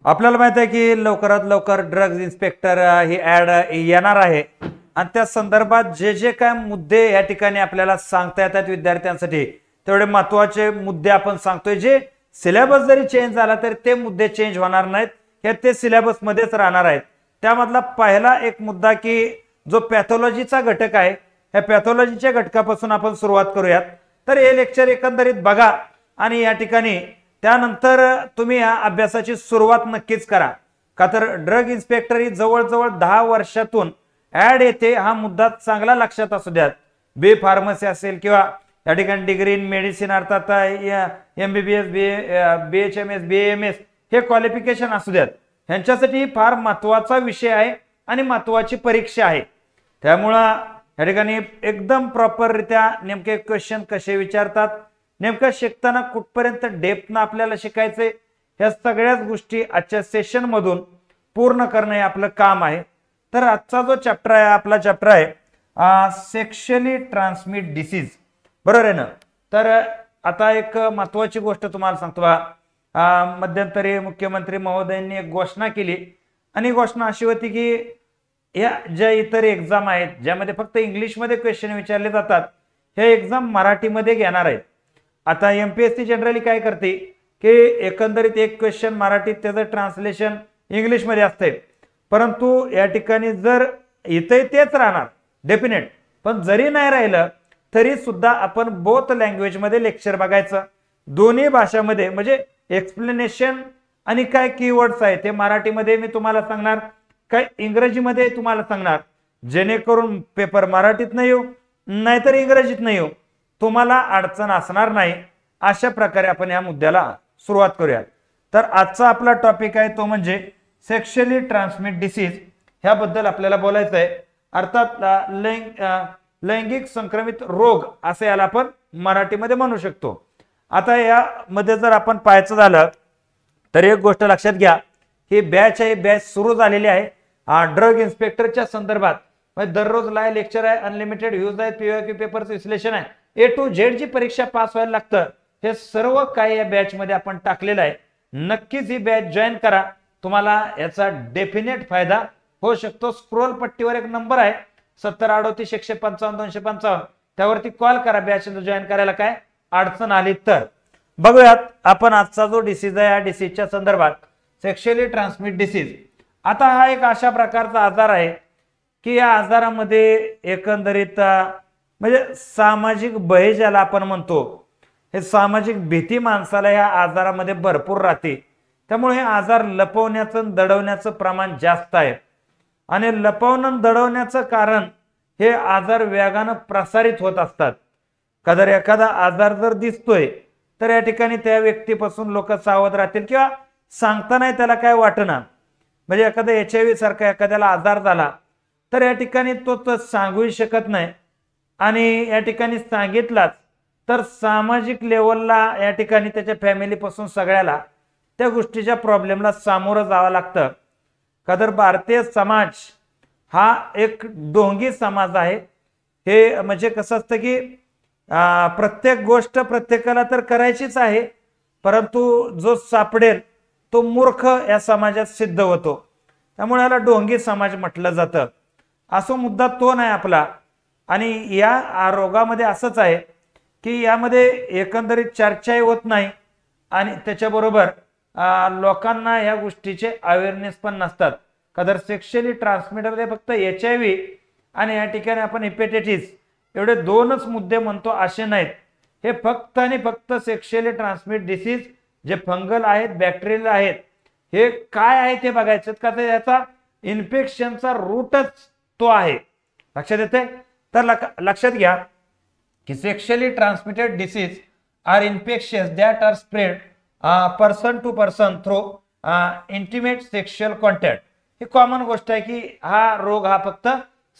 आपल्याला माहित आहे की लवकरात लवकर ड्रग्ज इन्स्पेक्टर ही ऍड येणार आहे आणि त्या संदर्भात जे जे काय मुद्दे या ठिकाणी आपल्याला सांगता येतात विद्यार्थ्यांसाठी तेवढे महत्वाचे मुद्दे आपण सांगतोय। जे सिलेबस जरी चेंज झाला तरी ते मुद्दे चेंज होणार नाहीत, हे ते सिलेबस मध्येच राहणार आहेत। त्यामधला पहिला एक मुद्दा की जो पॅथॉलॉजीचा घटक आहे, या पॅथॉलॉजीच्या घटकापासून आपण सुरुवात करूयात। तर हे लेक्चर एकंदरीत बघा आणि या ठिकाणी त्यानंतर तुम्ही या अभ्यासाची सुरुवात नक्कीच करा, का तर ड्रग इन्स्पेक्टर ही जवळजवळ 10 वर्षातून ऍड येते, हा मुद्दा चांगला लक्षात असू द्या। बी फार्मसी असेल किंवा या ठिकाणी डिग्री इन मेडिसिन अर्थात MBBS BHMS BAMS हे क्वालिफिकेशन असू द्यात, ह्यांच्यासाठी फार महत्वाचा विषय आहे आणि महत्वाची परीक्षा आहे। त्यामुळं या ठिकाणी एकदम प्रॉपररित्या नेमके क्वेश्चन कसे विचारतात, नेमकं शिकताना कुठपर्यंत डेप्थनं आपल्याला शिकायचंय, ह्या सगळ्याच गोष्टी आजच्या सेशन मधून पूर्ण करणं हे आपलं काम आहे। तर आजचा जो चॅप्टर आहे आपला चॅप्टर आहे सेक्शुअली ट्रान्समिट डिसीज, बरोबर आहे ना। तर आता एक महत्वाची गोष्ट तुम्हाला सांगतो बा, मध्यंतरी मुख्यमंत्री महोदयांनी एक घोषणा केली आणि घोषणा अशी होती की या ज्या इतर एक्झाम आहेत ज्यामध्ये फक्त इंग्लिश मध्ये क्वेश्चन विचारले जातात, हे एक्झाम मराठीमध्ये घेणार आहेत। आता MPSC जनरली काय करते की एकंदरीत एक क्वेश्चन मराठीत त्याचं ट्रान्सलेशन इंग्लिश मध्ये असते, परंतु या ठिकाणी जर इथे तेच राहणार डेफिनेट, पण जरी नाही राहिलं तरी सुद्धा आपण बोथ लँग्वेज मध्ये लेक्चर बघायचं, दोन्ही भाषामध्ये, म्हणजे एक्सप्लेनेशन आणि काय कीवर्ड्स आहेत ते मराठीमध्ये मी तुम्हाला सांगणार, काय इंग्रजीमध्ये तुम्हाला सांगणार, जेणेकरून पेपर मराठीत नाही येऊ नाहीतर इंग्रजीत नाही येऊ, तुम्हाला अडचण असणार नाही। अशा प्रकारे आपण या मुद्द्याला सुरुवात करूया। तर आजचा आपला टॉपिक आहे तो म्हणजे सेक्शुअली ट्रान्समिट डिसीज, ह्याबद्दल आपल्याला बोलायचं आहे। अर्थात लैंगिक संक्रमित रोग असे याला आपण मराठीमध्ये म्हणू शकतो। आता यामध्ये जर आपण पाहायचं झालं तर एक गोष्ट लक्षात घ्या, ही बॅच आहे, बॅच सुरू झालेली आहे ड्रग इन्स्पेक्टरच्या संदर्भात। दररोज लाईव्ह लेक्चर आहे, अनलिमिटेड व्ह्यूज आहेत, PYQ पेपरचं विश्लेषण आहे, A to Z जी परीक्षा पास व्हायला लागतं हे सर्व काही या बॅच मध्ये आपण टाकलेलं आहे। नक्कीच ही बॅच जॉईन करा, तुम्हाला याचा डेफिनेट फायदा होऊ शकतो। स्क्रोल पट्टीवर एक नंबर आहे 7038 155 255, त्यावरती कॉल करा बॅच जॉईन करायला, काय अडचण आली तर। बघूयात आपण आजचा जो डिसीज आहे या डिसीजच्या संदर्भात सेक्शुअली ट्रान्समिट डिसीज। आता हा एक अशा प्रकारचा आजार आहे की या आजारामध्ये एकंदरीत म्हणजे सामाजिक भय ज्याला आपण म्हणतो, हे सामाजिक भीती माणसाला या आजारामध्ये भरपूर राहते। त्यामुळे हे आजार लपवण्याचं दडवण्याचं प्रमाण जास्त आहे आणि लपवणं दडवण्याचं कारण हे आजार वेगानं प्रसारित होत असतात। कदर एखादा आजार जर दिसतोय तर या ठिकाणी त्या व्यक्तीपासून लोक सावध राहतील किंवा सांगताना त्याला काय वाटणार, म्हणजे एखादा HIV सारखा एखाद्याला आजार झाला तर या ठिकाणी तो सांगू शकत नाही आणि या ठिकाणी सांगितलाच तर सामाजिक लेवलला या ठिकाणी त्याच्या फॅमिली पासून सगळ्याला त्या गोष्टीच्या प्रॉब्लेमला सामोरं जावं लागतं। कदर भारतीय समाज हा एक ढोंगी समाज आहे। हे म्हणजे कसं असतं की प्रत्येक गोष्ट प्रत्येकाला तर करायचीच आहे, परंतु जो सापडेल तो मूर्ख या समाजात सिद्ध होतो, त्यामुळे याला ढोंगी समाज म्हटलं जातं। असो मुद्दा तो नाही आपला। आणि या रोगामध्ये असंच आहे की यामध्ये एकंदरीत चर्चाही होत नाही आणि त्याच्याबरोबर लोकांना या गोष्टीचे अवेअरनेस पण नसतात। कदर सेक्शुअली ट्रान्समिटर फक्त HIV आणि या ठिकाणी आपण हेपेटायटिस एवढे दोनच मुद्दे म्हणतो असे नाहीत, हे फक्त आणि फक्त सेक्शुअली ट्रान्समिट डिसीज जे फंगल आहेत, बॅक्टेरियल आहेत, हे काय आहे ते बघायचं, का तर याचा इन्फेक्शनचा रूटच तो आहे। लक्षात येते? तर लक्षात घ्या की sexually transmitted disease are infections that are spread person to person through intimate sexual contact. ही कॉमन गोष्ट आहे की हा रोग हा फक्त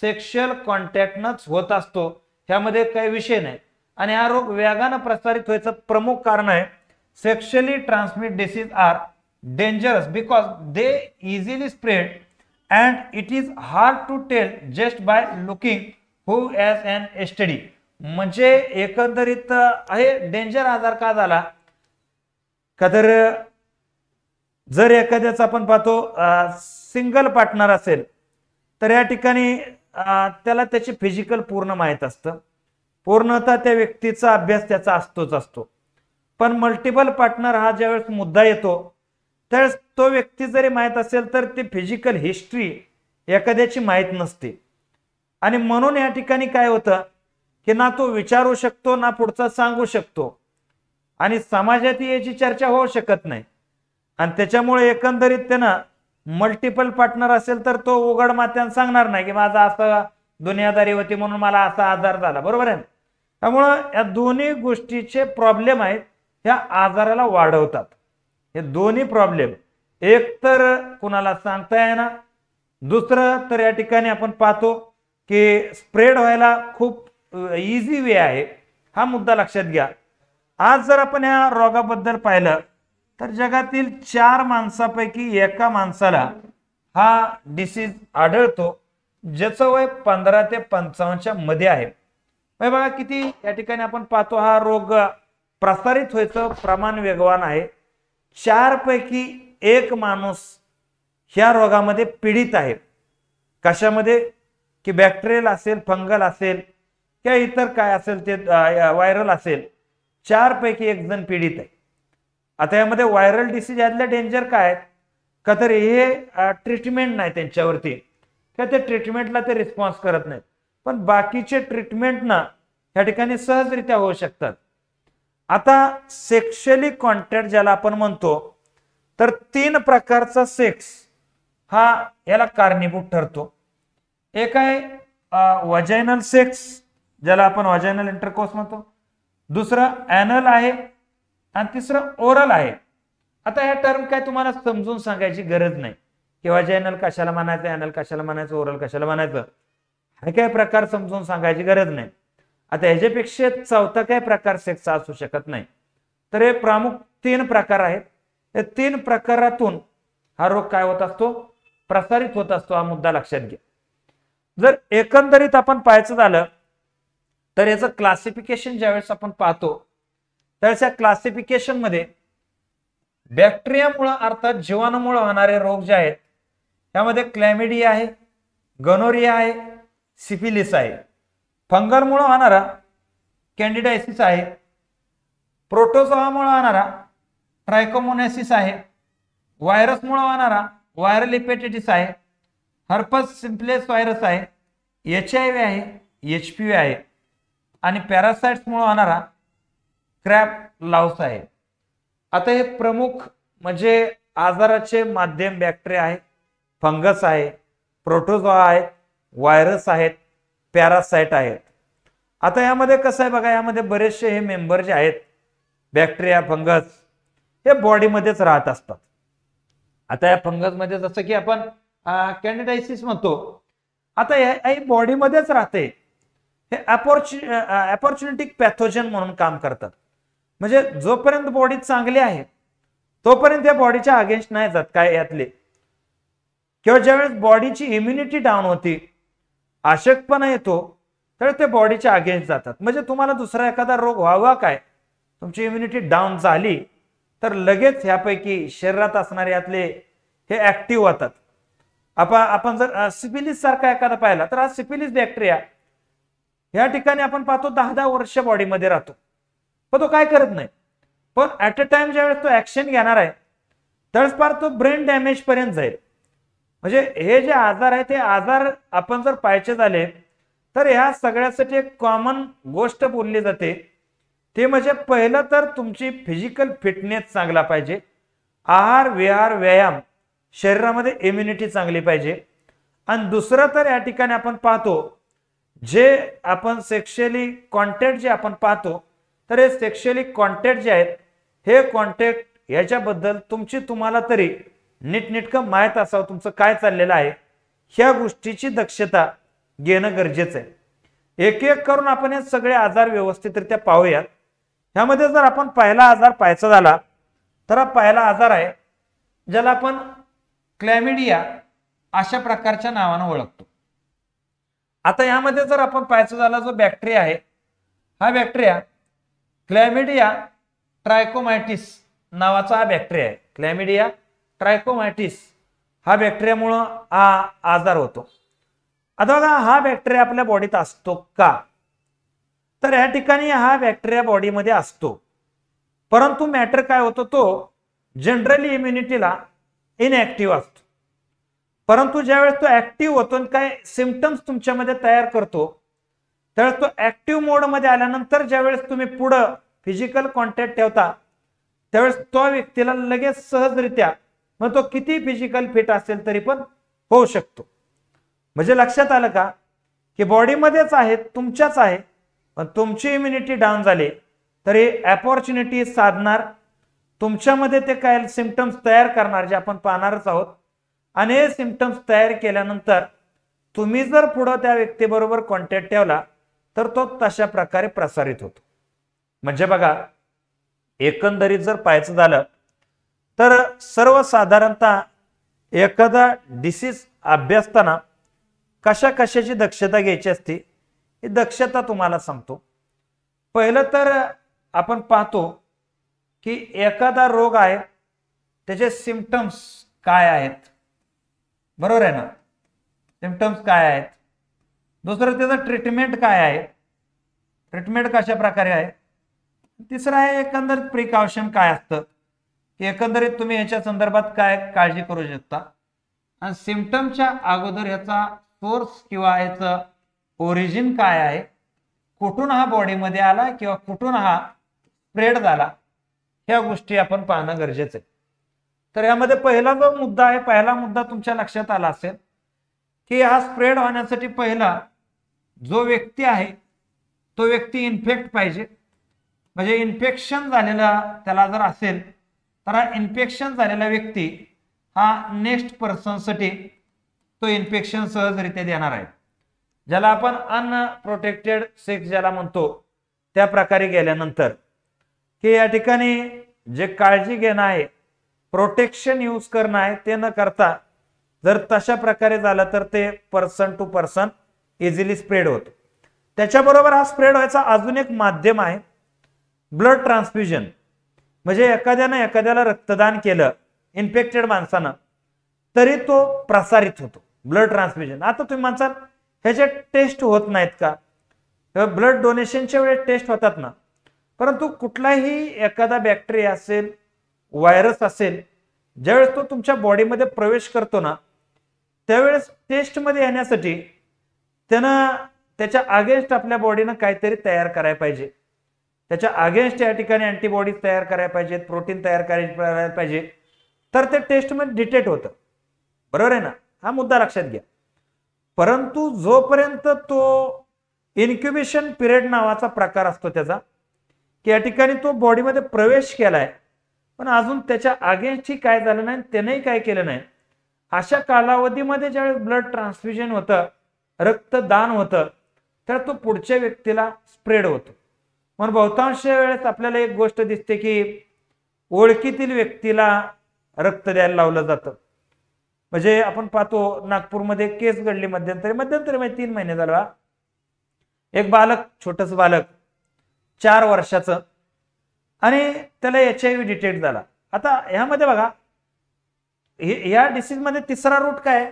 सेक्शुअल कॉन्टॅक्टनच होत असतो, ह्यामध्ये काही विषय नाही। आणि हा रोग वेगानं प्रसारित व्हायचं प्रमुख कारण आहे sexually transmit disease are dangerous because they easily spread and it is hard to tell just by looking who has an STD। म्हणजे एकंदरीत आहे डेंजर आजार का झाला, का तर जर एखाद्याच आपण पाहतो सिंगल पार्टनर असेल तर या ठिकाणी त्याला त्याची फिजिकल पूर्ण माहीत असतं, पूर्णतः त्या व्यक्तीचा अभ्यास त्याचा असतो. पण मल्टिपल पार्टनर हा ज्यावेळेस मुद्दा येतो त्यावेळेस तो व्यक्ती जरी माहीत असेल तर ती फिजिकल हिस्ट्री एखाद्याची माहीत नसते. आणि म्हणून या ठिकाणी काय होतं की ना तो विचारू शकतो ना पुढचा सांगू शकतो आणि समाजात याची चर्चा होऊ शकत नाही. आणि त्याच्यामुळे एकंदरीत त्यांना मल्टिपल पार्टनर असेल तर तो उघड मात्यानं सांगणार नाही की माझा असं दुनियादारी होती म्हणून मला असा आजार झाला, बरोबर आहे. त्यामुळं या दोन्ही गोष्टीचे प्रॉब्लेम आहेत, ह्या आजाराला वाढवतात. हे दोन्ही प्रॉब्लेम, एक तर कुणाला सांगता येणार, दुसरं तर या ठिकाणी आपण पाहतो की स्प्रेड व्हायला खूप इझी वे आहे. हा मुद्दा लक्षात घ्या. आज जर आपण या रोगाबद्दल पाहिलं तर जगातील 4 माणसापैकी एका माणसाला हा डिसीज आढळतो ज्याचं वय 15 ते 55च्या मध्ये आहे. बघा किती या ठिकाणी आपण पाहतो हा रोग प्रसारित व्हायचं प्रमाण वेगवान आहे. 4 पैकी 1 माणूस ह्या रोगामध्ये पीडित आहे. कशामध्ये की बॅक्टेरियल असेल, फंगल असेल किंवा इतर काय असेल ते व्हायरल असेल, 4 पैकी 1 जण पीडित आहे. आता यामध्ये व्हायरल डिसीज यातल्या डेंजर काय का तर हे ट्रीटमेंट नाही त्यांच्यावरती किंवा ते ट्रीटमेंटला ते रिस्पॉन्स करत नाहीत, पण बाकीचे ट्रीटमेंट ना या ठिकाणी सहजरित्या होऊ शकतात. आता सेक्शुअली कॉन्टॅक्ट ज्याला आपण म्हणतो तर 3 प्रकारचा सेक्स हा याला कारणीभूत ठरतो. एक आहे वजायनल सेक्स ज्याला आपण वजायनल इंटरकोर्स म्हणतो, दुसरं ॲनल आहे आणि तिसरं ओरल आहे. आता ह्या टर्म काय तुम्हाला समजून सांगायची गरज नाही की वजायनल कशाला म्हणायचं, ॲनल कशाला म्हणायचं, ओरल कशाला म्हणायचं, हा काय प्रकार समजून सांगायची गरज नाही. आता ह्याच्यापेक्षा चौथा काय प्रकार सेक्स असू शकत नाही. तर हे प्रमुख 3 प्रकार आहेत. या 3 प्रकारातून हा रोग काय होत असतो, प्रसारित होत असतो. हा मुद्दा लक्षात घ्या. जर एकंदरीत आपण पाहायचं झालं तर याचं क्लासिफिकेशन ज्यावेळेस आपण पाहतो त्यावेळेस या क्लासिफिकेशन मध्ये बॅक्टेरियामुळे अर्थात जीवाणूमुळे होणारे रोग जे आहेत त्यामध्ये क्लॅमिडिया आहे, गनोरिया आहे, सिफिलिस आहे. फंगलमुळे होणारा कॅन्डिडायसिस आहे, प्रोटोझोआमुळे होणारा ट्रायकोमोनासिस आहे, व्हायरसमुळे होणारा व्हायरल हेपेटायटिस आहे, हर्पस सिम्प्लेक्स व्हायरस आहे, HIV आहे, HPV आहे आणि पॅरासाइट्समुळे होणारा क्रॅब लाउस आहे. आता हे प्रमुख म्हणजे आजाराचे माध्यम बॅक्टेरिया आहे, फंगस आहे, प्रोटोझोआ आहे, व्हायरस आहेत, पॅरासाइट आहेत. आता यामध्ये कसं आहे बघा, यामध्ये बरेचसे हे मेंबर जे आहेत बॅक्टेरिया, फंगस हे बॉडीमध्येच राहत असतात. आता या फंगस मध्ये जसं की आपण कॅन्डिडायसिस म्हणतो, आता हे बॉडीमध्येच राहते. हे अपॉर्च्युनिटिक पॅथोजन म्हणून काम करतात. म्हणजे जोपर्यंत बॉडी चांगली आहे तोपर्यंत या बॉडीच्या अगेन्स्ट नाही जात काय यातले, किंवा ज्यावेळेस बॉडीची इम्युनिटी डाऊन होती, अशक्तपणा येतो, तर ते बॉडीच्या अगेन्स्ट जातात. म्हणजे तुम्हाला दुसरा एखादा रोग व्हावा काय, तुमची इम्युनिटी डाऊन झाली तर लगेच ह्यापैकी शरीरात असणारे यातले हे ऍक्टिव्ह होतात. आपण जर सिफिलिस सारखा एखादा पाहिला तर हा सिफिलिस बॅक्टेरिया या ठिकाणी आपण पाहतो 10-10 वर्ष बॉडीमध्ये राहतो, पण तो काय करत नाही. पण ऍट अ टाइम ज्यावेळेस तो ऍक्शन घेणार आहे त्यावेळेस पार तो ब्रेन डॅमेज पर्यंत जाईल. म्हणजे हे जे आजार आहे ते आजार आपण जर पाहायचे झाले तर ह्या सगळ्यासाठी एक कॉमन गोष्ट बोलली जाते, ते म्हणजे पहिलं तर तुमची फिजिकल फिटनेस चांगला पाहिजे, आहार विहार व्यायाम, शरीरामध्ये इम्युनिटी चांगली पाहिजे. आणि दुसरं तर या ठिकाणी आपण पाहतो जे आपण सेक्शुअली कॉन्टॅक्ट जे आपण पाहतो तर हे सेक्शुअली कॉन्टॅक्ट जे आहेत हे कॉन्टॅक्ट याच्याबद्दल तुम्हाला तरी नीटनेटकं माहीत असावं तुमचं काय चाललेलं आहे, ह्या गोष्टीची दक्षता घेणं गरजेचं आहे. एक एक करून आपण हे सगळे आजार व्यवस्थितरित्या पाहूयात. ह्यामध्ये जर आपण पहिला आजार पाहायचा झाला तर हा पहिला आजार आहे ज्याला आपण क्लॅमिडिया अशा प्रकारच्या नावानं ओळखतो. आता यामध्ये जर आपण पाहायचं झाला जो बॅक्टेरिया आहे हा बॅक्टेरिया क्लॅमिडिया ट्रायकोमायटिस नावाचा हा बॅक्टेरिया आहे. क्लॅमिडिया ट्रायकोमॅटिस हा बॅक्टेरियामुळं हा आजार होतो. आता बघा हा बॅक्टेरिया आपल्या बॉडीत असतो का, तर या ठिकाणी हा बॅक्टेरिया बॉडीमध्ये असतो, परंतु मॅटर काय होतो, तो जनरली इम्युनिटीला इनएक्टिव्ह असतो. परंतु ज्यावेळेस तो ऍक्टिव्ह होतो आणि काय सिम्पटम्स तुमच्यामध्ये तयार करतो, त्यावेळेस तो ऍक्टिव्ह मोडमध्ये आल्यानंतर ज्यावेळेस तुम्ही पुढं फिजिकल कॉन्टॅक्ट ठेवता, त्यावेळेस तो व्यक्तीला लगेच सहजरित्या, मग तो किती फिजिकल फिट असेल तरी पण होऊ शकतो. म्हणजे लक्षात आलं का, की बॉडीमध्येच आहे, तुमच्याच आहे, पण तुमची इम्युनिटी डाऊन झाली तरी अपॉर्च्युनिटी साधणार, तुमच्यामध्ये ते काय सिम्पटम्स तयार करणार जे आपण पाहणारच आहोत. आणि हे सिम्पटम्स तयार केल्यानंतर तुम्ही जर पुढे त्या व्यक्तीबरोबर कॉन्टॅक्ट ठेवला तर तो तशा प्रकारे प्रसारित होतो. म्हणजे बघा, एकंदरीत जर पाहायचं झालं तर सर्वसाधारणतः एखादा डिसीज अभ्यासताना कशा कशाची दक्षता घ्यायची असते, ही दक्षता तुम्हाला सांगतो. पहिलं तर आपण पाहतो की एखादा रोग आहे, त्याचे सिम्पटम्स काय आहेत, बरोबर आहे ना, सिम्पटम्स काय आहेत. दुसरं त्याचं ट्रीटमेंट काय आहे, ट्रीटमेंट कशा प्रकारे आहे. तिसरं आहे एकंदरीत प्रिकॉशन काय असतं, की एकंदरीत तुम्ही याच्या संदर्भात काय काळजी करू शकता. आणि सिम्पटमच्या अगोदर याचा सोर्स किंवा याचं ओरिजिन काय आहे, कुठून हा बॉडीमध्ये आला किंवा कुठून हा स्प्रेड झाला, ह्या गोष्टी आपण पाहणं गरजेचं आहे. तर यामध्ये पहिला जो मुद्दा आहे, पहिला मुद्दा तुमच्या लक्षात आला असेल की हा स्प्रेड होण्यासाठी पहिला जो व्यक्ती आहे तो व्यक्ती इन्फेक्ट पाहिजे. म्हणजे इन्फेक्शन झालेला त्याला जर असेल तर हा इन्फेक्शन झालेला व्यक्ती हा नेक्स्ट पर्सनसाठी तो इन्फेक्शन सहजरित्या देणार आहे, ज्याला आपण अनप्रोटेक्टेड सेक्स ज्याला म्हणतो, त्या प्रकारे गेल्यानंतर की या ठिकाणी जे काळजी घेणं आहे, प्रोटेक्शन यूज करणं आहे, ते न करता जर तशा प्रकारे झालं तर ते person to person easily spread होतो. त्याच्याबरोबर हा स्प्रेड व्हायचा अजून एक माध्यम आहे, ब्लड ट्रान्सफ्युजन. म्हणजे एखाद्याला रक्तदान केलं इन्फेक्टेड माणसानं तरी तो प्रसारित होतो, ब्लड ट्रान्सफ्युजन. आता तुम्ही म्हणसाल ह्याचे टेस्ट होत नाहीत का, ब्लड डोनेशनच्या वेळेस टेस्ट होतात ना, परंतु कुठलाही एखादा बॅक्टेरिया असेल, व्हायरस असेल, ज्यावेळेस तो तुमच्या बॉडीमध्ये प्रवेश करतो ना, त्यावेळेस टेस्टमध्ये येण्यासाठी त्यानं त्याच्या अगेन्स्ट आपल्या बॉडीनं काहीतरी तयार करायला पाहिजे, त्याच्या अगेन्स्ट या ठिकाणी अँटीबॉडीज तयार करायला पाहिजेत, प्रोटीन तयार करायला पाहिजे, तर ते टेस्टमध्ये डिटेक्ट होतं, बरोबर आहे ना. हा मुद्दा लक्षात घ्या. परंतु जोपर्यंत तो इन्क्युबेशन पिरियड नावाचा प्रकार असतो त्याचा, की या ठिकाणी तो बॉडीमध्ये प्रवेश केलाय पण अजून त्याच्या अगेन्स्ट काय झालं नाही, त्यानेही काय केलं नाही, अशा कालावधीमध्ये ज्यावेळेस ब्लड ट्रान्सफ्युजन होतं, रक्तदान होतं, तर तो पुढच्या व्यक्तीला स्प्रेड होतो. पण बहुतांश वेळेस आपल्याला एक गोष्ट दिसते की ओळखीतील व्यक्तीला रक्त द्यायला लावलं जातं. म्हणजे आपण पाहतो नागपूरमध्ये केस घडली मध्यंतरी म्हणजे 3 महिने झाला, एक बालक, छोटस बालक 4 वर्षाचं, आणि त्याला HIV डिटेक्ट झाला. आता ह्यामध्ये बघा, या डिसीज मध्ये तिसरा रूट काय,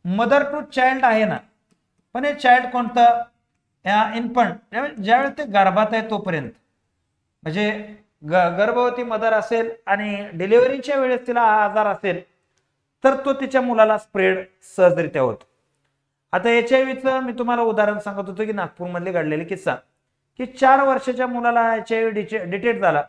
मदर टू चाइल्ड आहे ना, पण हे चाइल्ड कोणतं, इन्फंट, ज्यावेळेस ते गर्भात आहे तोपर्यंत, म्हणजे गर्भवती मदर असेल आणि डिलिव्हरीच्या वेळेस तिला हा आजार असेल तर तो तिच्या मुलाला स्प्रेड सहजरित्या होतो. आता HIV मी तुम्हाला उदाहरण सांगत होतो की नागपूरमधले घडलेले किस्सा, की 4 वर्षाच्या मुलाला HIV डिटेक्ट झाला.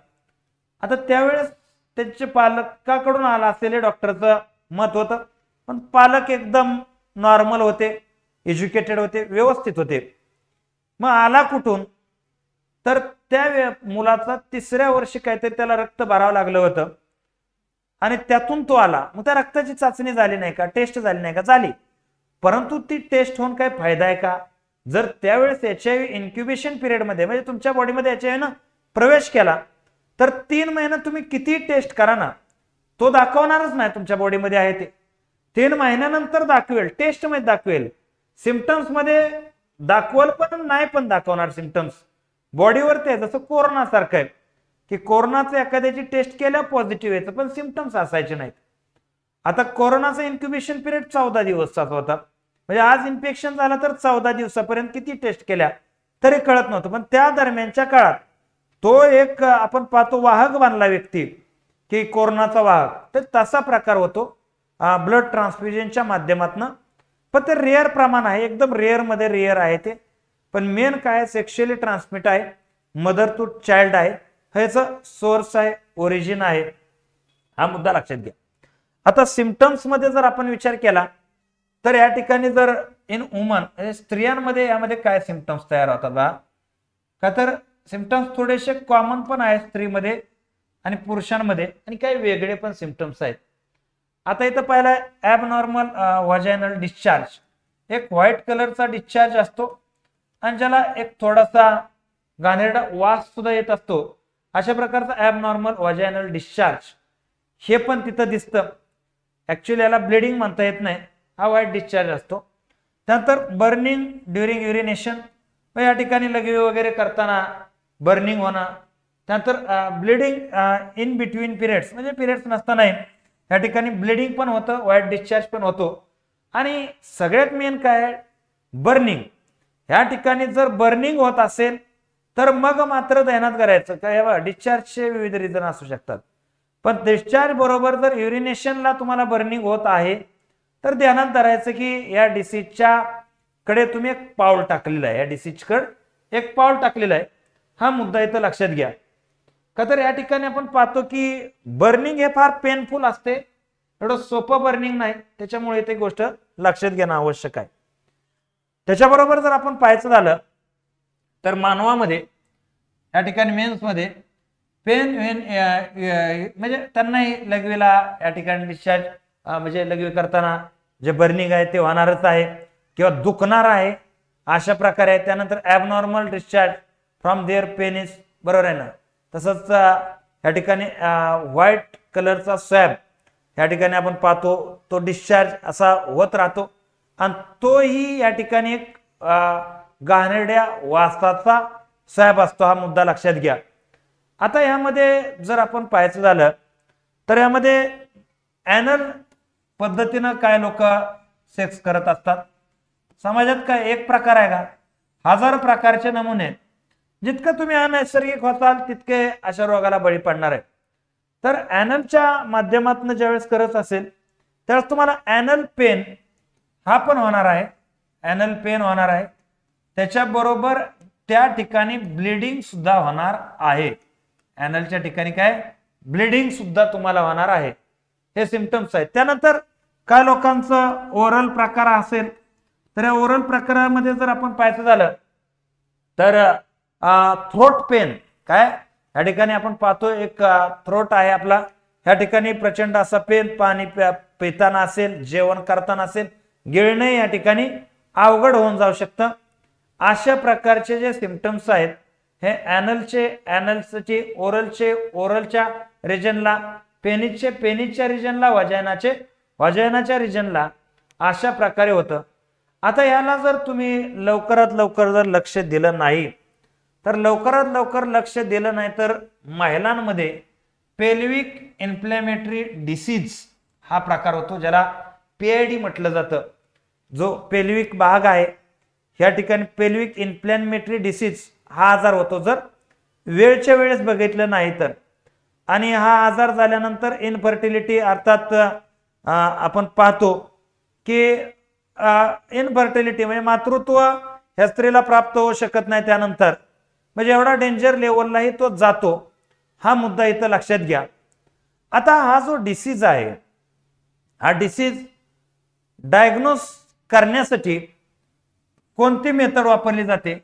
आता त्यावेळेस त्याचे पालकाकडून आला असेल डॉक्टरचं मत होतं, पण पालक एकदम नॉर्मल होते, एज्युकेटेड होते, व्यवस्थित होते. मग आला कुठून, तर त्या मुलाचा 3ऱ्या वर्षी काहीतरी त्याला रक्त भरावं लागलं होतं आणि त्यातून तो आला. मग त्या रक्ताची चाचणी झाली नाही का, टेस्ट झाली नाही का, झाली, परंतु ती टेस्ट होऊन काय फायदा आहे का. जर त्यावेळेस HIV इन्क्युबेशन पिरियड मध्ये, म्हणजे तुमच्या बॉडीमध्ये HIV ना प्रवेश केला तर 3 महिने तुम्ही किती टेस्ट करा ना, तो दाखवणारच नाही तुमच्या बॉडीमध्ये आहे ते. 3 महिन्यानंतर दाखवेल, टेस्ट मध्ये दाखवेल, सिम्पटम्स मध्ये दाखवल पण नाही पण दाखवणार सिम्पटम्स बॉडीवर. ते जसं कोरोना सारखं आहे की कोरोनाचं एखाद्याची टेस्ट केल्या पॉझिटिव्ह यायचं पण सिम्पटम्स असायचे नाहीत. आता कोरोनाचा इन्क्युबेशन पिरियड 14 दिवसाचा होता, म्हणजे आज इन्फेक्शन झालं तर 14 दिवसापर्यंत किती टेस्ट केल्या तरी कळत नव्हतं, पण त्या दरम्यानच्या काळात तो एक आपण पाहतो वाहक बनला व्यक्ती की कोरोनाचा वाहक, तर तसा प्रकार होतो ब्लड ट्रान्सफ्युजनच्या माध्यमातून. पण ते रेअर प्रमाण आहे, एकदम रेअर मध्ये रेअर आहे ते. पण मेन काय, सेक्शुअली ट्रान्समिट आहे, मदर टू चाइल्ड आहे, ह्याचं सोर्स आहे, ओरिजिन आहे, हा मुद्दा लक्षात घ्या. आता सिम्पटम्स मध्ये जर आपण विचार केला तर या ठिकाणी जर इन वुमन स्त्रियांमध्ये यामध्ये काय सिम्पटम्स तयार होतात बा का, तर सिम्पटम्स थोडेसे कॉमन पण आहेत स्त्रीमध्ये आणि पुरुषांमध्ये, आणि काही वेगळे पण सिम्पटम्स आहेत. आता इथं पहिला ॲबनॉर्मल व्हाजायनल डिस्चार्ज, एक व्हाईट कलरचा डिस्चार्ज असतो आणि ज्याला एक थोडासा घाणेरडा वास सुद्धा येत असतो, अशा प्रकारचा ॲबनॉर्मल व्हाजायनल डिस्चार्ज हे पण तिथं दिसतं. ऍक्च्युअली याला ब्लिडिंग म्हणता येत नाही, हा व्हाईट डिस्चार्ज असतो. त्यानंतर बर्निंग ड्युरिंग युरिनेशन, या ठिकाणी लघवी वगैरे करताना बर्निंग होणं. त्यानंतर ब्लिडिंग इन बिटवीन पिरियड्स, म्हणजे पिरियड्स नसताना या ठिकाणी ब्लिडिंग पण होतं, व्हाईट डिस्चार्ज पण होतो. आणि सगळ्यात मेन काय, बर्निंग. या ठिकाणी जर बर्निंग होत असेल तर मग मात्र ध्यानात करायचं काय, डिस्चार्जचे विविध रिझन असू शकतात, पण डिस्चार्ज बरोबर जर युरिनेशनला तुम्हाला बर्निंग होत आहे तर ध्यानात धरायचं की या डिसीजच्या कडे तुम्ही एक पाऊल टाकलेलं आहे, या डिसीजकडे एक पाऊल टाकलेलं आहे, हा मुद्दा इथं लक्षात घ्या. का तर या ठिकाणी आपण पाहतो की बर्निंग हे फार पेनफुल असते, एवढं सोपं बर्निंग नाही, त्याच्यामुळे ते गोष्ट लक्षात घेणं आवश्यक आहे. त्याच्याबरोबर जर आपण पाहायचं झालं तर मानवामध्ये या ठिकाणी मेन्समध्ये पेन म्हणजे त्यांनाही लघवीला या ठिकाणी डिस्चार्ज म्हणजे लघवी करताना जे बर्निंग आहे ते होणारच आहे किंवा दुखणार आहे, अशा प्रकारे आहे. त्यानंतर abnormal discharge from their penis, बरोबर आहे ना. तसंच या ठिकाणी व्हाईट कलरचा स्वॅब या ठिकाणी आपण पाहतो, तो डिस्चार्ज असा होत राहतो आणि तोही या ठिकाणी एक घाणेरड्या वासाचा स्वॅब असतो, हा मुद्दा लक्षात घ्या. आता यामध्ये जर आपण पाहायचं झालं तर यामध्ये ॲनल पद्धतीनं काय लोक सेक्स करत असतात. समाजात काय एक प्रकार आहे का, हजारो प्रकारचे नमुने आहेत. जितकं तुम्ही अनैसर्गिक होताल तितके अशा रोगाला बळी पडणार आहे. तर ॲनलच्या माध्यमातून ज्यावेळेस करत असेल त्यावेळेस तुम्हाला ॲनल पेन हा पण होणार आहे, ॲनल पेन होणार आहे, त्याच्याबरोबर त्या ठिकाणी ब्लिडिंग सुद्धा होणार आहे. ॲनलच्या ठिकाणी काय ब्लिडिंग सुद्धा तुम्हाला होणार आहे, हे सिम्पटम्स आहेत. त्यानंतर काय लोकांचं ओरल प्रकार असेल तर या ओरल प्रकारामध्ये जर आपण पाहायचं झालं तर थ्रोट पेन, काय या ठिकाणी आपण पाहतो एक थ्रोट आहे आपला, या ठिकाणी प्रचंड असा पेन, पाणी पिताना असेल, जेवण करताना असेल, गिळणे या ठिकाणी अवघड होऊन जाऊ शकतं. अशा प्रकारचे जे सिम्पटम्स आहेत हे ॲनलचे ओरलच्या रिजनला, पेनिसच्या रिजनला, व्हाजायनाच्या रिजनला अशा प्रकारे होतं. आता याला जर तुम्ही लवकरात लवकर जर लक्ष दिलं नाही तर महिलांमध्ये पेल्विक इन्फ्लेमेटरी डिसीज हा प्रकार होतो, ज्याला PID म्हटलं जातं. जो पेल्विक भाग आहे या ठिकाणी पेल्विक इन्फ्लेमेटरी डिसीज हा आजार होतो जर वेळच्या वेळेस बघितलं नाही तर. आणि हा आजार झाल्यानंतर इनफर्टिलिटी, अर्थात आपण पाहतो की इनफर्टिलिटी म्हणजे मातृत्व ह्या स्त्रीला प्राप्त होऊ शकत नाही त्यानंतर, म्हणजे एवढा डेंजर लेवललाही तो जातो, हा मुद्दा इथं लक्षात घ्या. आता हा जो डिसीज आहे, हा डिसीज डायग्नोस करण्यासाठी कोणती मेथड वापरली जाते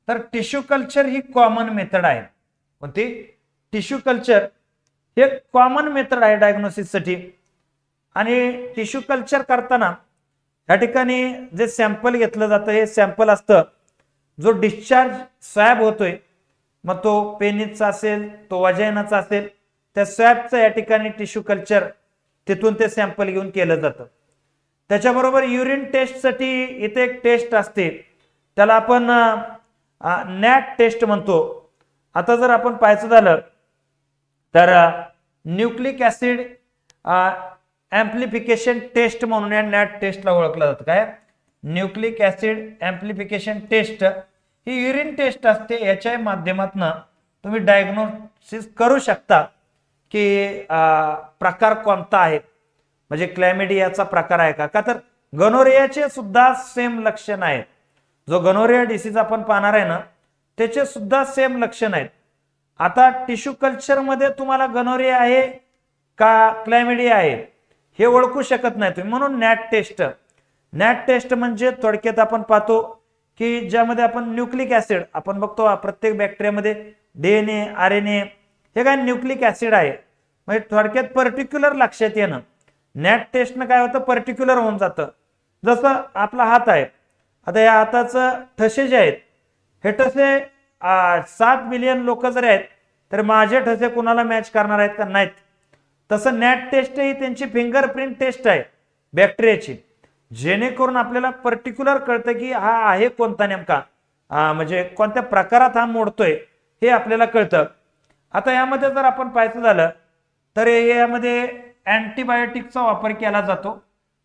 तर टिश्यू कल्चर ही कॉमन मेथड आहे. कोणती? टिश्यू कल्चर हे कॉमन मेथड आहे डायग्नोसिससाठी. आणि टिश्यू कल्चर करताना या ठिकाणी जे सॅम्पल घेतलं जातं हे सॅम्पल असतं, जो डिस्चार्ज स्वॅब होतोय, मग तो पेनिसचा असेल, तो व्हाजायनाचा असेल, त्या स्वॅबचं या ठिकाणी टिश्यू कल्चर तिथून ते सॅम्पल घेऊन केलं जातं. त्याच्याबरोबर युरिन टेस्टसाठी इथे एक टेस्ट असते, त्याला आपण नॅट टेस्ट म्हणतो. आता जर आपण पाहायचं झालं तर न्यूक्लिक ऍसिड ऍम्प्लिफिकेशन टेस्ट म्हणून या नॅट टेस्टला ओळखलं जातं. काय? न्यूक्लिक ऍसिड ऍम्प्लिफिकेशन टेस्ट ही युरिन टेस्ट असते. याच्या माध्यमातून तुम्ही डायग्नोसिस करू शकता की प्रकार कोणता आहे, म्हणजे क्लॅमिडियाचा प्रकार आहे का. का तर गनोरियाचे सुद्धा सेम लक्षण आहेत. जो गनोरिया डिसीज आपण पाहणार आहे ना त्याचे सुद्धा सेम लक्षण आहेत. आता टिश्यू कल्चर मध्ये तुम्हाला गनोरिया आहे का क्लॅमिडिया आहे हे ओळखू शकत नाही तुम्ही, म्हणून नॅट टेस्ट म्हणजे थोडक्यात आपण पाहतो की ज्यामध्ये आपण न्यूक्लिक ऍसिड आपण बघतो प्रत्येक बॅक्टेरियामध्ये DNA RNA हे काय न्यूक्लिक ऍसिड आहे. म्हणजे थोडक्यात पर्टिक्युलर लक्षात येणं. नॅट टेस्टनं काय होतं पर्टिक्युलर होऊन जातं. जसं आपला हात आहे, आता या हाताचं ठसे जे आहेत हे ठसे 7 बिलियन लोक जर आहेत तर माझे ठसे कुणाला मॅच करणार आहेत का? नाहीत. तसं नॅट टेस्ट ही त्यांची फिंगरप्रिंट टेस्ट आहे बॅक्टेरियाची, जेणेकरून आपल्याला पर्टिक्युलर कळतं की हा आहे कोणता नेमका, म्हणजे कोणत्या प्रकारात हा मोडतोय हे आपल्याला कळतं. आता यामध्ये जर आपण पाहायचं झालं तर यामध्ये अँटीबायोटिकचा वापर केला जातो,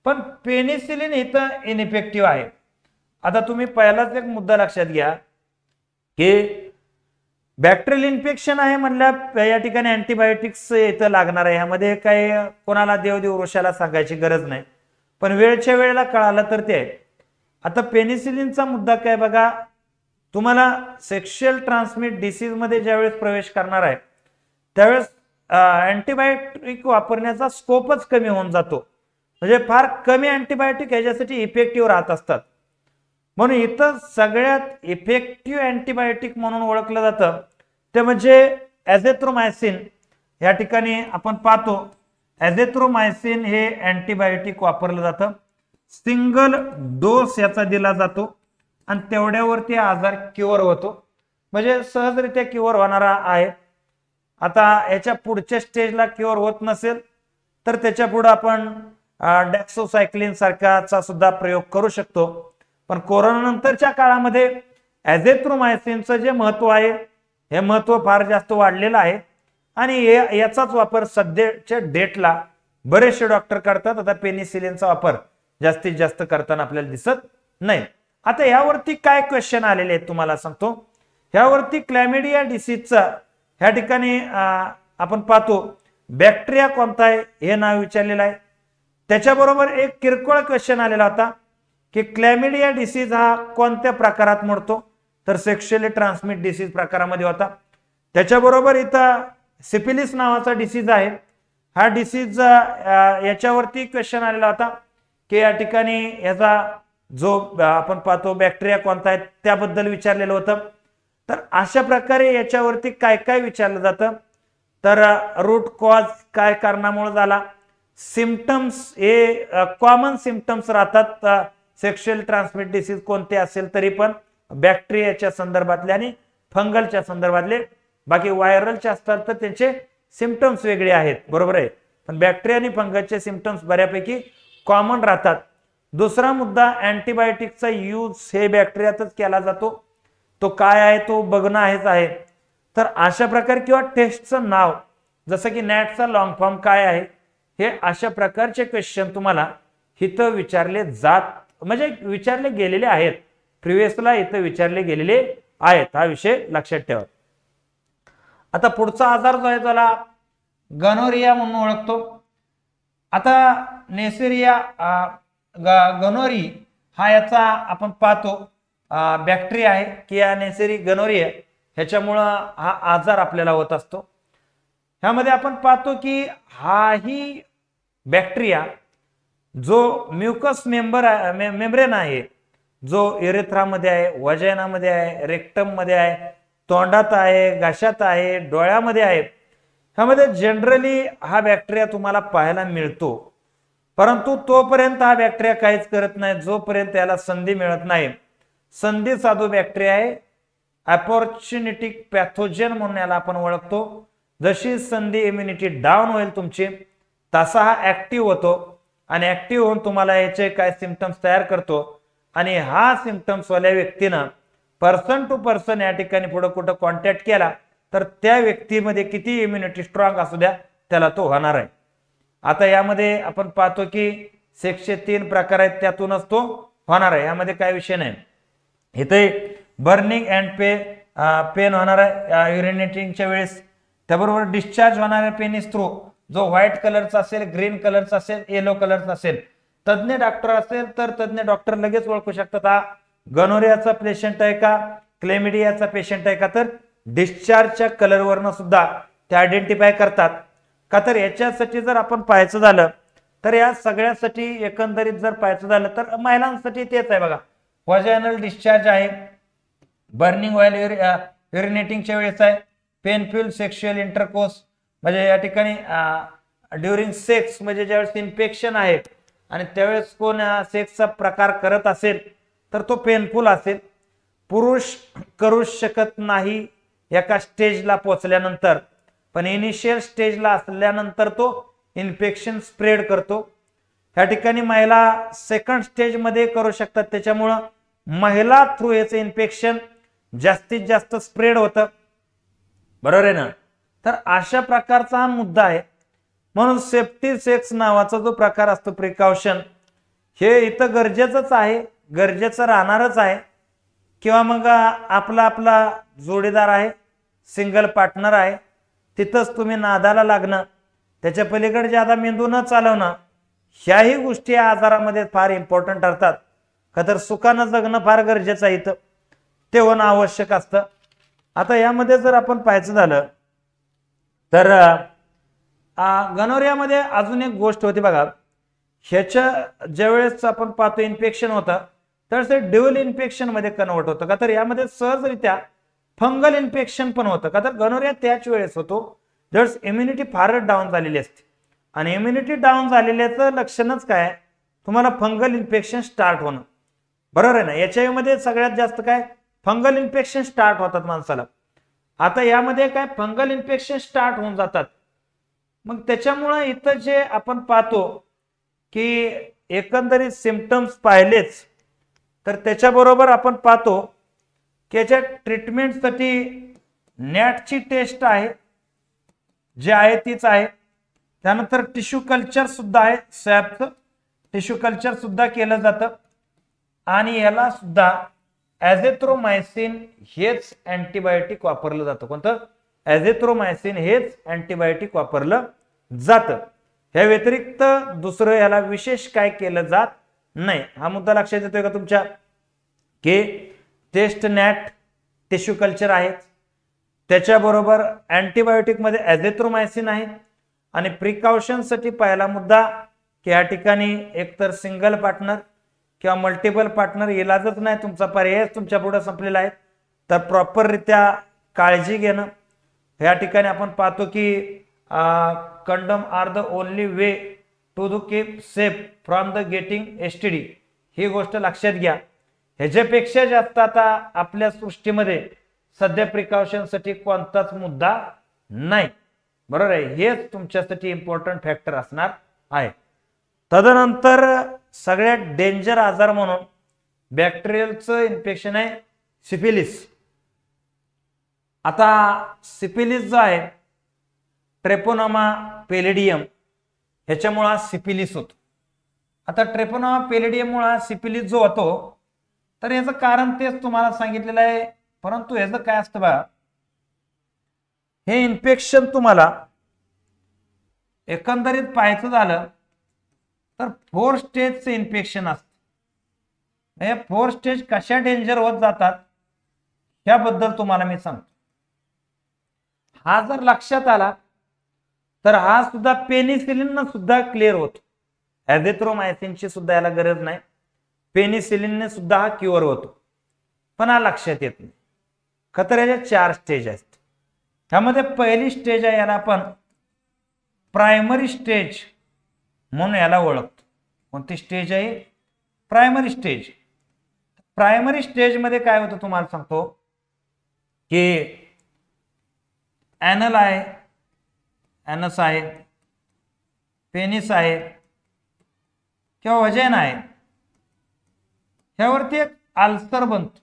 पण पेनिसिलिन इथं इनइफेक्टिव्ह आहे. आता तुम्ही पहिलाच एक मुद्दा लक्षात घ्या की बॅक्टेरियल इन्फेक्शन आहे म्हणल्या या ठिकाणी अँटीबायोटिक्स इथं लागणार आहे. यामध्ये काही कोणाला देवदेव वृषाला सांगायची गरज नाही, पण वेळच्या वेळेला कळालं तर ते आहे. आता पेनिसिलिनचा मुद्दा काय बघा, तुम्हाला सेक्शुअल ट्रान्समिट डिसीज मध्ये ज्यावेळेस प्रवेश करणार आहे त्यावेळेस अँटीबायोटिक वापरण्याचा स्कोपच कमी होऊन जातो. म्हणजे फार कमी अँटीबायोटिक याच्यासाठी इफेक्टिव्ह राहत असतात. म्हणून इथं सगळ्यात इफेक्टिव्ह अँटीबायोटिक म्हणून ओळखलं जातं ते म्हणजे ॲझेथ्रोमायसिन. या ठिकाणी आपण पाहतो ॲझेथ्रोमायसिन हे अँटीबायोटिक वापरलं जातं. सिंगल डोस याचा दिला जातो आणि तेवढ्यावरती आजार क्युअर होतो, म्हणजे सहजरित्या क्युअर होणारा आहे. आता याच्या पुढच्या स्टेजला क्युअर होत नसेल तर त्याच्या पुढे आपण डॅक्सोसायक्लिन सारखाचा सुद्धा प्रयोग करू शकतो. पण कोरोना नंतरच्या काळामध्ये ॲझेथ्रोमायसिनचं जे महत्व आहे हे महत्व फार जास्त वाढलेलं आहे आणि याचाच वापर सध्याच्या डेटला बरेचसे डॉक्टर करतात. आता पेनिसिलिनचा वापर जास्तीत जास्त करताना आपल्याला दिसत नाही. आता यावरती काय क्वेश्चन आलेले आहेत तुम्हाला सांगतो. यावरती क्लॅमिडिया डिसीजचा ह्या ठिकाणी आपण पाहतो बॅक्टेरिया कोणता आहे हे नाव विचारलेलं आहे. त्याच्याबरोबर एक किरकोळ क्वेश्चन आलेला होता की क्लॅमिडिया डिसीज हा कोणत्या प्रकारात मोडतो, तर सेक्शुअली ट्रान्समिट डिसीज प्रकारामध्ये होता. त्याच्याबरोबर इथं सिफिलिस नावाचा डिसीज आहे. हा डिसीज याच्यावरती क्वेश्चन आलेला होता की या ठिकाणी याचा जो आपण पाहतो बॅक्टेरिया कोणता आहे त्याबद्दल विचारलेलं होतं. तर अशा प्रकारे याच्यावरती काय काय विचारलं जातं, तर रूट कॉज काय कारणामुळे झाला, सिम्पटम्स हे कॉमन सिम्पटम्स राहतात सेक्शुअल ट्रान्समिट डिसीज कोणते असेल तरी पण बॅक्टेरियाच्या संदर्भातले आणि फंगलच्या संदर्भातले. बाकी व्हायरलचे असतात तर त्यांचे सिम्पटम्स वेगळे आहेत, बरोबर आहे, पण बॅक्टेरिया आणि फंगसचे सिम्पटम्स बऱ्यापैकी कॉमन राहतात. दुसरा मुद्दा अँटीबायोटिकचा यूज हे बॅक्टेरियातच केला जातो, तो काय आहे तो बघणं आहे. तर अशा प्रकारे किंवा टेस्टचं नाव जसं की नॅटचा लॉंग फॉर्म काय आहे हे अशा प्रकारचे क्वेश्चन तुम्हाला इथं विचारले म्हणजे विचारले गेलेले आहेत, प्रिव्हियसला इथं विचारले गेलेले आहेत. हा विषय लक्षात ठेवा. आता पुढचा आजार जो आहे त्याला गनोरिया म्हणून ओळखतो. आता नेसेरिया गनोरी हा याचा आपण पाहतो बॅक्टेरिया आहे की या नेसेरी गनोरिया ह्याच्यामुळं हा आजार आपल्याला होत असतो. ह्यामध्ये आपण पाहतो की हाही बॅक्टेरिया जो म्युकस मेम्ब्रेन आहे, जो युरेथ्रामध्ये आहे, वजायनामध्ये आहे, रेक्टम मध्ये आहे, तोंडात आहे, घशात आहे, डोळ्यामध्ये आहे, ह्यामध्ये जनरली हा बॅक्टेरिया तुम्हाला पाहायला मिळतो. परंतु तोपर्यंत हा बॅक्टेरिया काहीच करत नाही जोपर्यंत याला संधी मिळत नाही. संधी साधू बॅक्टेरिया आहे, अपॉर्च्युनिटिक पॅथोजन म्हणून याला आपण ओळखतो. जशी संधी इम्युनिटी डाऊन होईल तुमची तसा हा ऍक्टिव्ह होतो आणि ऍक्टिव्ह होऊन तुम्हाला याचे काय सिम्पटम्स तयार करतो आणि हा सिम्पटम्स वाल्या व्यक्तीनं पर्सन टू पर्सन या ठिकाणी पुढे कुठं कॉन्टॅक्ट केला तर त्या व्यक्तीमध्ये किती इम्युनिटी स्ट्रॉंग असू द्या त्याला तो होणार आहे. आता यामध्ये आपण पाहतो की 103 प्रकार आहेत, त्यातूनच तो होणार आहे, यामध्ये काय विषय नाही. इथे बर्निंग अँड पेन होणार आहे युरिनेटिंगच्या वेळेस. त्याबरोबर डिस्चार्ज होणाऱ्या पेनिस थ्रू जो व्हाईट कलरचा असेल, ग्रीन कलरचा असेल, येलो कलरचा असेल, तज्ञ डॉक्टर असेल तर तज्ञ डॉक्टर लगेच ओळखू शकतात हा गनोरियाचा पेशंट आहे का, क्लेमिडियाचा पेशंट आहे का. तर डिस्चार्जच्या कलरवरनं सुद्धा ते आयडेंटिफाय करतात का. तर याच्यासाठी जर आपण पाहायचं झालं तर या सगळ्यासाठी एकंदरीत जर पाहायचं झालं तर महिलांसाठी तेच आहे बघा. व्हाजायनल डिस्चार्ज आहे, बर्निंग ऑइल युरिनेटिंगच्या वेळेस आहे, पेनफुल सेक्शुअल इंटरकोर्स म्हणजे या ठिकाणी ड्युरिंग सेक्स म्हणजे ज्यावेळेस इन्फेक्शन आहे आणि त्यावेळेस कोण सेक्सचा प्रकार करत असेल तर तो पेनफुल असेल. पुरुष करू शकत नाही एका स्टेजला पोहोचल्यानंतर, पण इनिशियल स्टेजला असल्यानंतर तो इन्फेक्शन स्प्रेड करतो. या ठिकाणी महिला सेकंड स्टेज मध्ये करू शकतात, त्याच्यामुळं महिला थ्रू याचं इन्फेक्शन जास्तीत जास्त स्प्रेड होतं, बरोबर आहे ना. तर अशा प्रकारचा हा मुद्दा आहे. म्हणून सेफ्टी सेक्स नावाचा जो प्रकार असतो, प्रिकॉशन, हे इथं गरजेचंच आहे, गरजेचं राहणारच आहे. किंवा मग आपला आपला जोडीदार आहे, सिंगल पार्टनर आहे, तिथंच तुम्ही नादाला लागणं, त्याच्या पलीकडे ज्यादा मेंदू न चालवणं, ह्याही गोष्टी या आजारामध्ये फार इम्पॉर्टंट ठरतात. का तर सुखानं जगणं फार गरजेचं आहे, इथं ते होणं आवश्यक असतं. आता यामध्ये जर आपण पाहायचं झालं तर गनोरियामध्ये अजून एक गोष्ट होती बघा. ह्याच्या ज्यावेळेस आपण पाहतो इन्फेक्शन होतं तर ते ड्युअल इन्फेक्शन मध्ये कन्वर्ट होतं. का तर यामध्ये सहजरित्या फंगल इन्फेक्शन पण होतं. का तर गनोरिया त्याच वेळेस होतो ज्यावेळेस इम्युनिटी फारच डाऊन झालेली असते, आणि इम्युनिटी डाऊन झालेल्याचं लक्षणच काय, तुम्हाला फंगल इन्फेक्शन स्टार्ट होणं, बरोबर आहे ना. याच्या मध्ये सगळ्यात जास्त काय फंगल इन्फेक्शन स्टार्ट होतात माणसाला. आता यामध्ये काय फंगल इन्फेक्शन स्टार्ट होऊन जातात. मग त्याच्यामुळे इथं जे आपण पाहतो की एकंदरीत सिम्पटम्स पाहिलेच, तर त्याच्याबरोबर आपण पाहतो की याच्या ट्रीटमेंटसाठी नॅटची टेस्ट आहे, जे आहे तीच आहे. त्यानंतर टिश्यू कल्चर सुद्धा आहे, स्वॅबचं टिश्यू कल्चर सुद्धा केलं जातं, आणि याला सुद्धा ॲझिथ्रोमायसिन हेच अँटीबायोटिक वापरलं जातं. कोणतं? ॲझिथ्रोमायसिन हेच अँटीबायोटिक वापरलं जातं. ह्या व्यतिरिक्त दुसरं याला विशेष काय केलं जात नाही. हा मुद्दा लक्षात येतोय का तुमच्या, की टेस्ट नॅट टिश्यू कल्चर आहे, त्याच्याबरोबर अँटीबायोटिक मध्ये ॲझिथ्रोमायसिन आहे, आणि प्रिकॉशनसाठी पहिला मुद्दा की या ठिकाणी एकतर सिंगल पार्टनर किंवा मल्टिपल पार्टनर इलाजच नाही, तुमचा पर्यायच तुमच्या पुढे संपलेला आहे, तर प्रॉपररित्या काळजी घेणं. या ठिकाणी आपण पाहतो की condom are the only way to do keep safe from the getting STD, ही गोष्ट लक्षात घ्या. ह्याच्यापेक्षा जास्त आता आपल्या सृष्टीमध्ये सध्या प्रिकॉशनसाठी कोणताच मुद्दा नाही, बरोबर आहे. हेच तुमच्यासाठी इम्पॉर्टंट फॅक्टर असणार आहे. तदनंतर सगळ्यात डेंजर आजार म्हणून बॅक्टेरियलचं इन्फेक्शन आहे सिफिलिस. आता सिफिलिस जो आहे ट्रेपोनोमा पेलिडियम, ह्याच्यामुळे सिफिलिस होतो. आता ट्रेपोनोमा पेलिडियम मुळे सिफिलिस जो होतो, तर याचं कारण तेच तुम्हाला सांगितलेलं आहे, परंतु ह्याचं काय असतं बघा, हे इन्फेक्शन तुम्हाला एकंदरीत पाहायचं झालं तर 4 स्टेजचं इन्फेक्शन असतं. हे 4 स्टेज कशा डेंजर होत जातात याबद्दल तुम्हाला मी सांगतो. हा जर लक्षात आला तर हा सुद्धा पेनिसिलिन सुद्धा क्लिअर होतो, ॲझिथ्रोमायसिनची सुद्धा याला गरज नाही, पेनिसिलिनने सुद्धा हा क्युअर होतो. पण हा लक्षात येत नाही. खतर याच्या 4 स्टेज आहेत. त्यामध्ये पहिली स्टेज आहे, याला आपण प्रायमरी स्टेज म्हणून याला ओळखतो. कोणती स्टेज आहे? Primary stage. प्रायमरी स्टेज मध्ये काय होतं तुम्हाला सांगतो की ॲनल आहे, ॲनस आहे, पेनिस आहे किंवा वजन आहे, ह्यावरती एक आल्सर बनतो.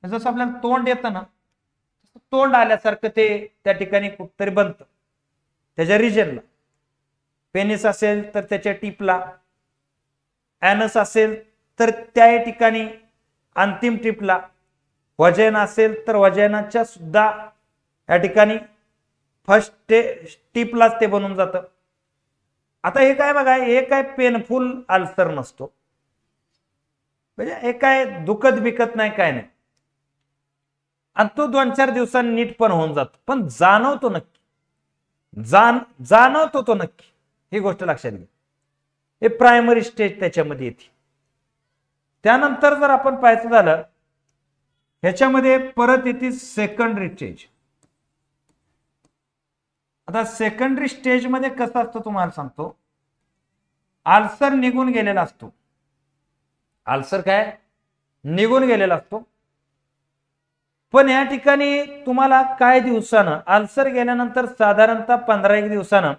जसं आपल्याला तोंड येतं ना, तोंड आल्यासारखं ते त्या ठिकाणी कुठतरी बनतं त्याच्या रिजनला. पेनिस असेल तर त्याच्या टिपला, ॲनस असेल तर त्या ठिकाणी अंतिम टिपला, वजन असेल तर वजनाच्या सुद्धा या ठिकाणी फर्स्ट टिपलाच ते बनून जातं. आता हे काय बघा, हे काय पेनफुल अल्सर नसतो, म्हणजे हे काय दुखत बिकत नाही, काय नाही, आणि तो 2-4 दिवसांनी नीट पण होऊन जातो. पण जाणवतो नक्की, जाणवतो तो नक्की, ही गोष्ट लक्षात घ्या. हे प्रायमरी स्टेज त्याच्यामध्ये येते. त्यानंतर जर आपण पाहायचं झालं, ह्याच्यामध्ये परत येते सेकंडरी स्टेज. आता सेकंडरी स्टेज मध्ये कसं असतं तुम्हाला सांगतो. अल्सर निघून गेलेला असतो, अल्सर काय निघून गेलेला असतो, पण या ठिकाणी तुम्हाला काही दिवसानं, अल्सर गेल्यानंतर साधारणतः 15-1 दिवसानं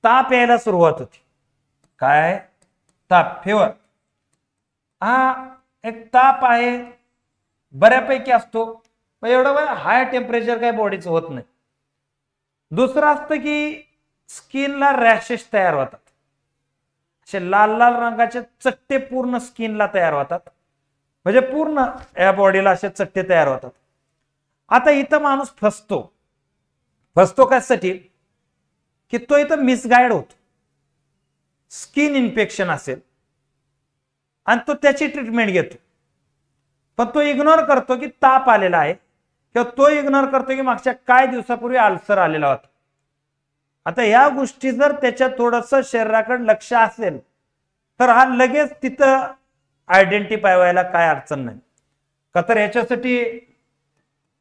ताप यायला सुरुवात होती. काय ताप, फेवर, हा एक ताप आहे, बऱ्यापैकी असतो, एवढं हाय टेम्परेचर काय बॉडीचं होत नाही. दुसरं असतं की स्किनला रॅशेस तयार होतात, असे लाल लाल रंगाचे चट्टे पूर्ण स्किनला तयार होतात, म्हणजे पूर्ण या बॉडीला असे चट्टे तयार होतात. आता इथं माणूस फसतो कशासाठी की तो इथं मिसगाईड होतो. स्किन इन्फेक्शन असेल आणि तो त्याची ट्रीटमेंट घेतो, पण तो इग्नोर करतो की ताप आलेला आहे, किंवा तो इग्नोर करतो की मागच्या काय दिवसापूर्वी अल्सर आलेला होता. आता या गोष्टी जर त्याच्या थोडंसं शरीराकडे लक्ष असेल तर हा लगेच तिथं आयडेंटिफाय व्हायला काय अडचण नाही का. तर याच्यासाठी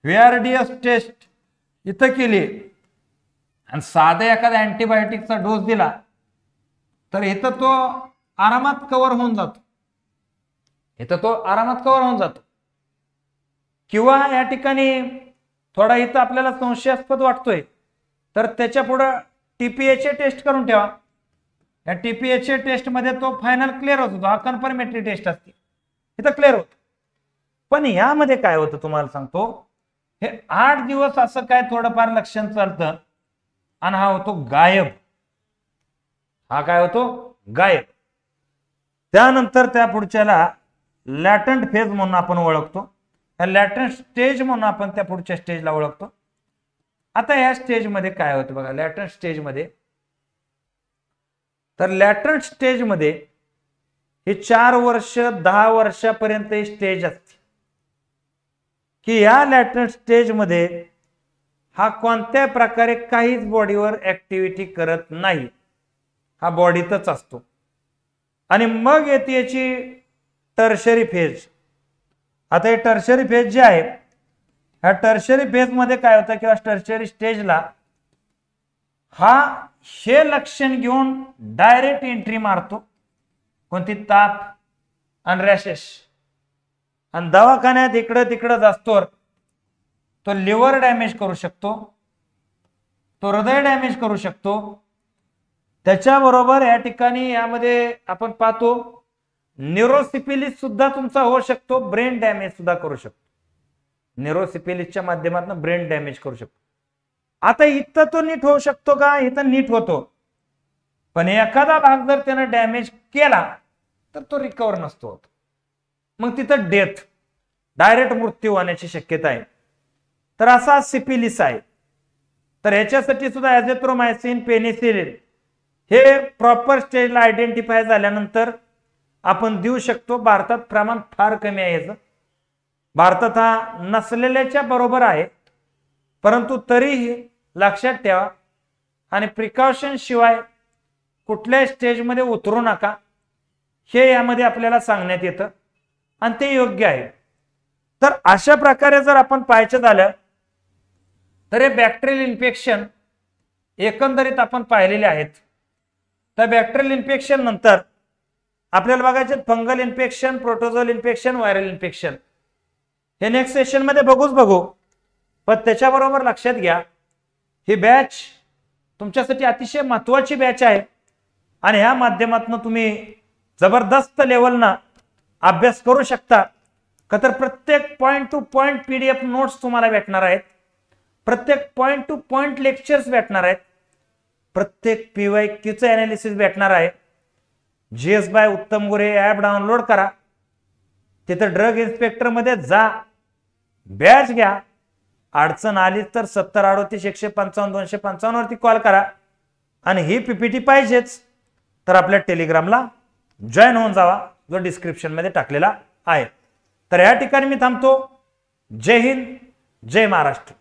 VRDS टेस्ट इथं केली आणि साधा एखादा अँटीबायोटिकचा डोस दिला तर इथं तो आरामात कव्हर होऊन जातो, किंवा या ठिकाणी थोडा इथं आपल्याला संशयास्पद वाटतोय तर त्याच्या पुढे TPHA टेस्ट करून ठेवा. या TPHA टेस्ट मध्ये तो फायनल क्लिअर होतो, हा कन्फर्मेटरी टेस्ट असते, इथं क्लिअर होतो. पण यामध्ये काय होतं तुम्हाला सांगतो, हे 8 दिवस असं काय थोडंफार लक्षण चालतं आणि हा होतो गायब. हा काय होतो, गायब. त्यानंतर त्या पुढच्याला लॅटंट फेज म्हणून आपण ओळखतो, लॅटंट स्टेज म्हणून आपण त्या पुढच्या स्टेजला ओळखतो. आता या स्टेज मध्ये काय होतं बघा, लॅटंट स्टेज मध्ये, तर लॅटंट स्टेज मध्ये हे 4 वर्ष 10 वर्षापर्यंत ही स्टेज असते, की या लॅटंट स्टेज मध्ये हा कोणत्या प्रकारे काहीच बॉडीवर ऍक्टिव्हिटी करत नाही, हा बॉडीतच असतो. आणि मग येते याची टर्शरी फेज. आता हे टर्शरी फेज जे आहे, ह्या टर्शरी फेज मध्ये काय होतं, किंवा टर्शरी स्टेजला हा हे लक्षण घेऊन डायरेक्ट एंट्री मारतो, कोणती, ताप आणि रॅशेस. आणि दवाखान्यात इकडं तिकडं जास्तो तो लिव्हर डॅमेज करू शकतो, तो हृदय डॅमेज करू शकतो. त्याच्याबरोबर या ठिकाणी यामध्ये आपण पाहतो न्यूरोसिपिलिस सुद्धा तुमचा होऊ शकतो, ब्रेन डॅमेज सुद्धा करू शकतो, न्यूरोसिपिलिसच्या माध्यमातून ब्रेन डॅमेज करू शकतो. आता इथं तो नीट होऊ शकतो का, इथं नीट होतो, पण एखादा भाग जर त्यानं डॅमेज केला तर तो रिकवर नसतो होत, मग तिथं डेथ, डायरेक्ट मृत्यू होण्याची शक्यता आहे. तर असा सिपिलिस आहे. तर ह्याच्यासाठी सुद्धा एझिथ्रोमायसिन, पेनिसिलिन हे प्रॉपर स्टेजला आयडेंटिफाय झाल्यानंतर आपण देऊ शकतो. भारतात प्रमाण फार कमी आहे याचं, भारतात हा नसलेल्याच्या बरोबर आहे, परंतु तरीही लक्षात ठेवा आणि प्रिकॉशन शिवाय कुठल्याही स्टेजमध्ये उतरू नका, हे यामध्ये आपल्याला सांगण्यात येतं आणि ते योग्य आहे. तर अशा प्रकारे जर आपण पाहायचं झालं तर हे बॅक्टेरियल इन्फेक्शन एकंदरीत आपण पाहिलेले आहेत. तर बॅक्टेरियल इन्फेक्शन नंतर आपल्याला बघायचे fungal infection, protozoal infection, viral infection, हे नेक्स्ट सेशन मध्ये बघू. पण त्याच्याबरोबर लक्षात घ्या, ही बॅच तुमच्यासाठी अतिशय महत्वाची बॅच आहे आणि ह्या माध्यमातून तुम्ही जबरदस्त लेवलना अभ्यास करू शकता. का तर प्रत्येक point two point PDF notes तुम्हाला भेटणार आहेत, प्रत्येक पॉइंट टू पॉइंट लेक्चर्स भेटणार आहेत. प्रत्येक PYQचं अनालिसिस भेटणार आहे. GS बाय उत्तम गोरे ऍप डाउनलोड करा, तिथं ड्रग इन्स्पेक्टर मध्ये जा, बॅच घ्या. अडचण आली तर 7038155255 वरती कॉल करा. आणि ही PPT पाहिजेच तर आपल्या टेलिग्रामला जॉईन होऊन जावा, जो डिस्क्रिप्शन मध्ये टाकलेला आहे. तर या ठिकाणी मी थांबतो. जय हिंद, जय महाराष्ट्र.